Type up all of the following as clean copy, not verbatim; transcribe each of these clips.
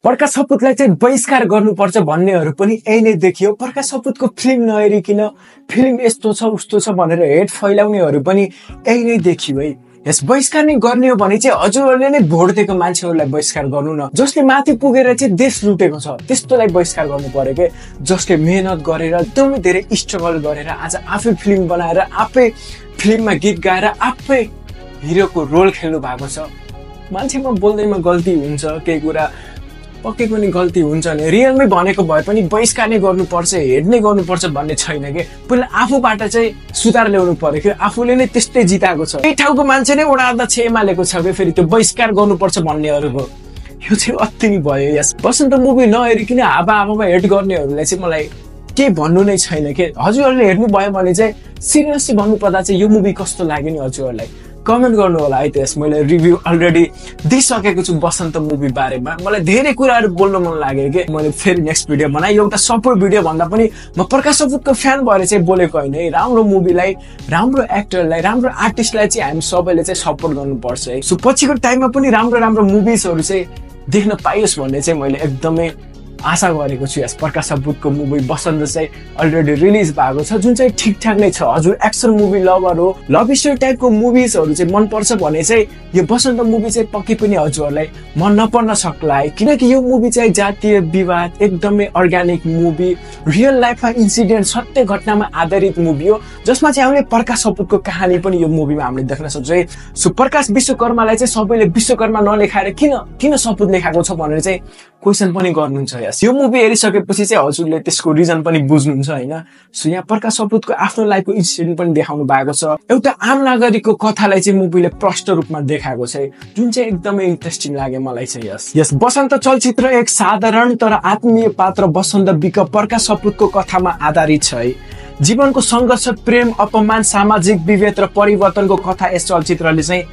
प्रकाश सपुतलाई चाहिँ बहिष्कार गर्नुपर्छ भन्नेहरू पनि यही नै देखियो। प्रकाश सपुतको फिल्म नहेरिकन फिल्म यस्तो छ उस्तो छ भनेर हेट फैलाउनेहरू पनि यही नै देखियो है। यस बहिष्कार नै गर्ने हो भने चाहिँ हजुरहरूले नै भोट दिएको मान्छेहरूलाई बहिष्कार गर्नु न। जसले माथि पुगेर चाहिँ देश लुटेको छ त्यस्तोलाई बहिष्कार गर्नु पर्यो के। जसले मेहनत गरेर एकदमै धेरै स्ट्रगल गरेर आज आफै फिल्म बनाएर आफै फिल्ममा गीत गाएर आफै हिरोको रोल खेल्नु भएको छ। मान्छेमा बोल्दैमा गल्ती हुन्छ, केही कुरा पक्कै पनि गल्ती हुन्छ नि। रियलमै भनेको भए पनि बहिष्कार नै गर्नुपर्छ, हेड नै गर्नुपर्छ भन्ने छैन के। पहिला आफूबाट चाहिँ सुधार ल्याउनु पर्यो कि आफूले नै त्यस्तै जिताएको छ। यही ठाउँको मान्छे नै वडा अध्यक्ष एमालेको छ कि फेरि त्यो बहिष्कार गर्नुपर्छ भन्नेहरूको यो चाहिँ अति नै भयो। यस बसन्त मुभी नहेरिकन हावामा हेड गर्नेहरूलाई चाहिँ मलाई केही भन्नु नै छैन के। हजुरहरूले हेर्नु भयो भने चाहिँ सिरियसली भन्नुपर्दा चाहिँ यो मुभी कस्तो लाग्यो नि हजुरहरूलाई कमेन्ट गर्नु होला है। त्यस मैले रिभ्यू अलरेडी दिइसकेको छु बसन्त मुभी बारेमा। मलाई धेरै कुराहरू बोल्न मन लाग्यो कि मैले फेरि नेक्स्ट भिडियो बनाएँ। एउटा सपोर्ट भिडियो भन्दा पनि म प्रकाश सपुतको फ्यान भएर चाहिँ बोलेको होइन है। राम्रो मुभीलाई, राम्रो एक्टरलाई, राम्रो आर्टिस्टलाई चाहिँ हामी सबैले चाहिँ सपोर्ट गर्नुपर्छ है। सो पछिको टाइममा पनि राम्रो राम्रो मुभिजहरू चाहिँ देख्न पाइयोस् भन्ने चाहिँ मैले एकदमै आशा गरेको छु। यस प्रकाश सपुतको मुभी बसन्त चाहिँ अलरेडी रिलिज भएको छ जुन चाहिँ ठिकठाक नै छ। हजुर एक्सन मुभी लभर हो, लभ स्टोरी टाइपको मुभिजहरू चाहिँ मनपर्छ भने चाहिँ यो बसन्त मुभी चाहिँ पक्कै पनि हजुरहरूलाई मन नपर्न सक्ला है। किनकि यो मुभी चाहिँ जातीय विवाद एकदमै अर्ग्यानिक मुभी, रियल लाइफमा इन्सिडेन्ट सत्य घटनामा आधारित मुभी हो जसमा चाहिँ हामीले प्रकाश सपुतको कहानी पनि यो मुभीमा हामीले देख्न सक्छौँ है। सो प्रकाश विश्वकर्मालाई चाहिँ सबैले विश्वकर्मा नलेखाएर किन सपुत लेखाएको छ भनेर चाहिँ क्वेसन पनि गर्नुहुन्छ। यो मुभी हेरिसकेपछि चाहिँ हजुरले त्यसको रिजन पनि बुझ्नुहुन्छ होइन। सो यहाँ प्रकाश सपुतको आफ्नो लाइफको इन्सिडेन्ट पनि देखाउनु भएको छ। एउटा आम नागरिकको कथालाई चाहिँ मुभीले प्रष्ट रूपमा देखाएको छ जुन चाहिँ एकदमै इन्ट्रेस्टिङ लाग्यो मलाई चाहिँ। यस बसन्त चलचित्र एक साधारण तर आत्मीय पात्र बसन्त विक प्रकाश सपुतको कथामा आधारित छ है। जीवनको सङ्घर्ष, प्रेम, अपमान, सामाजिक विभेद र परिवर्तनको कथा यस चलचित्रले चाहिँ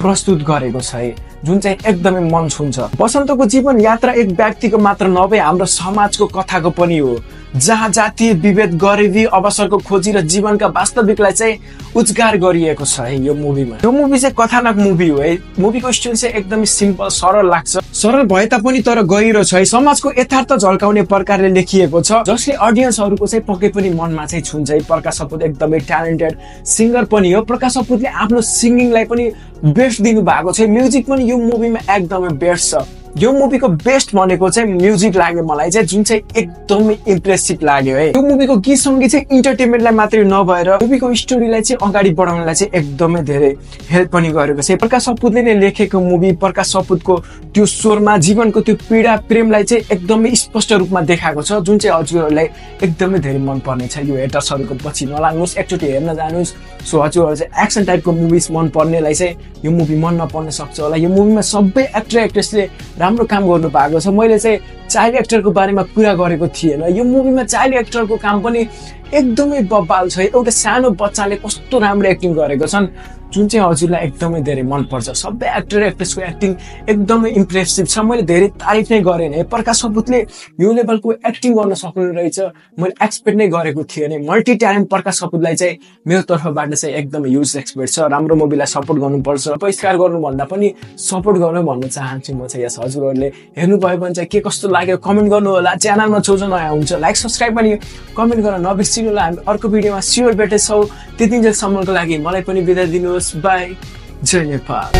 प्रस्तुत गरेको छ है जुन चाहिँ एकदमै मन छुन्छ। बसन्तको जीवन यात्रा एक व्यक्तिको मात्र नभए हाम्रो समाजको कथाको पनि हो जहाँ जातीय विभेद, गरिबी, अवसरको खोजी र जीवनका वास्तविकलाई चाहिँ उजागर गरिएको छ है यो मुभीमा। यो मुभी चाहिँ कथानक मुभी हो है। मुभीको स्टोरी चाहिँ एकदमै सिम्पल सरल लाग्छ। सरल भए तापनि तर गहिरो छ है। समाजको यथार्थ झल्काउने प्रकारले लेखिएको छ जसले अडियन्सहरूको चाहिँ पक्कै पनि मनमा चाहिँ छुन्छ है। प्रकाश सपुत एकदमै ट्यालेन्टेड सिङ्गर पनि हो। प्रकाश सपुतले आफ्नो सिङ्गिङलाई पनि बेस्ट दिनु भएको छ। म्युजिक पनि यो मुभीमा एकदमै बेस्ट छ। यो मुभीको बेस्ट भनेको चाहिँ म्युजिक लाग्यो मलाई चाहिँ जुन चाहिँ एकदमै इम्प्रेसिभ लाग्यो है। यो मुभीको गीत सङ्गीत चाहिँ इन्टरटेनमेन्टलाई मात्रै नभएर मुभीको स्टोरीलाई चाहिँ अगाडि बढाउनलाई चाहिँ एकदमै धेरै हेल्प पनि गरेको छ। प्रकाश सपुतले नै लेखेको मुभी, प्रकाश सपुतको त्यो स्वरमा जीवनको त्यो पीडा प्रेमलाई चाहिँ एकदमै स्पष्ट रूपमा देखाएको छ जुन चाहिँ हजुरहरूलाई एकदमै धेरै मन पर्ने छ। यो हेटर्सहरूको पछि नलाग्नुहोस्, एकचोटि हेर्न जानुहोस्। सो हजुरहरू चाहिँ एक्सन टाइपको मुभिज मन पर्नेलाई चाहिँ यो मुभी मन नपर्न सक्छ होला। यो मुभीमा सबै एक्टर एक्ट्रेसले राम्रो काम गर्नु भएको छ। मैले चाहिँ चाइल्ड एक्टरको बारेमा कुरा गरेको थिएन। यो मुभीमा चाइल्ड एक्टरको काम पनि एकदमै बब्बाल छ। एउटा सानो बच्चाले कस्तो राम्रो एक्टिङ गरेको छन् जुन चाहिँ हजुरलाई एकदमै धेरै मनपर्छ। सबै एक्टर एक्ट्रेसको एक्टिङ एकदमै इम्प्रेसिभ छ। मैले धेरै तारिफ नै गरेँ है। प्रकाश सपुतले यो लेभलको एक्टिङ गर्न सक्नु रहेछ मैले एक्सपेक्ट नै गरेको थिएँ नै। मल्टी ट्यालेन्ट प्रकाश सपुतलाई चाहिँ मेरो तर्फबाट चाहिँ एकदमै ह्युज एक्सपेक्ट छ। राम्रो मुभीलाई सपोर्ट गर्नुपर्छ, बहिष्कार गर्नुभन्दा पनि सपोर्ट गर्नु भन्न चाहन्छु म चाहिँ। यस हजुरहरूले हेर्नुभयो भने चाहिँ के कस्तो लाग्यो कमेन्ट गर्नु होला। च्यानलमा जो नयाँ हुन्छ लाइक सब्सक्राइब पनि कमेन्ट गर्न नबिर्सिनु होला। हामी अर्को भिडियोमा स्योर भेट्छौँ। त्यतिन्जेलसम्मको लागि मलाई पनि बिदा दिनुहोस्। बाई। जय नेपाल।